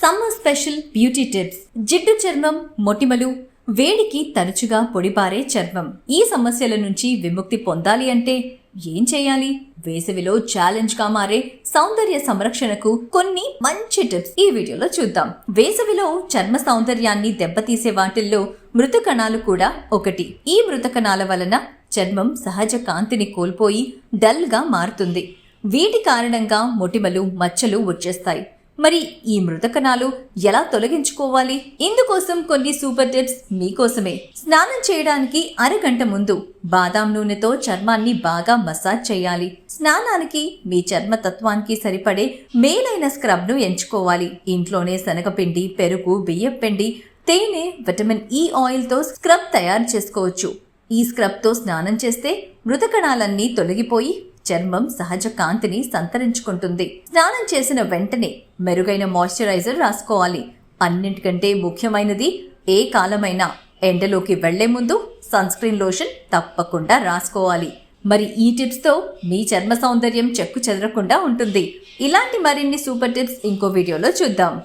Summer special beauty tips. జిడ్డు చర్మం, మొటిమలు, వేడికి తరచుగా పొడిపారే చర్మం, ఈ సమస్యల నుంచి విముక్తి పొందాలి అంటే ఏం చేయాలి? వేసవిలో ఛాలెంజ్ గా మారే సౌందర్య సంరక్షణకు కొన్ని మంచి టిప్స్ ఈ వీడియోలో చూద్దాం. వేసవిలో చర్మ సౌందర్యాన్ని దెబ్బతీసే వాటిల్లో మృత కణాలు కూడా ఒకటి. ఈ మృత కణాల వలన చర్మం సహజ కాంతిని కోల్పోయి డల్ గా మారుతుంది. వీటి కారణంగా మొటిమలు, మచ్చలు వచ్చేస్తాయి. మరి ఈ మృత కణాలు ఎలా తొలగించుకోవాలి? ఇందుకోసం కొన్ని సూపర్ టిప్స్ మీకోసమే. స్నానం చేయడానికి అరగంట ముందు బాదాం నూనెతో చర్మాన్ని బాగా మసాజ్ చేయాలి. స్నానానికి మీ చర్మ తత్వానికి సరిపడే మేలైన స్క్రబ్ ను ఎంచుకోవాలి. ఇంట్లోనే శనగపిండి, పెరుగు, బియ్యం పిండి, తేనె, విటమిన్ ఈ ఆయిల్ తో స్క్రబ్ తయారు చేసుకోవచ్చు. ఈ స్క్రబ్ తో స్నానం చేస్తే మృత కణాలన్నీ తొలగిపోయి చర్మం సహజ కాంతిని సంతరించుకుంటుంది. స్నానం చేసిన వెంటనే మెరుగైన మాయిశ్చరైజర్ రాసుకోవాలి. అన్నింటికంటే ముఖ్యమైనది, ఏ కాలమైనా ఎండలోకి వెళ్లే ముందు సన్ స్క్రీన్ లోషన్ తప్పకుండా రాసుకోవాలి. మరి ఈ టిప్స్ తో మీ చర్మ సౌందర్యం చెక్కు చెదరకుండా ఉంటుంది. ఇలాంటి మరిన్ని సూపర్ టిప్స్ ఇంకో వీడియోలో చూద్దాం.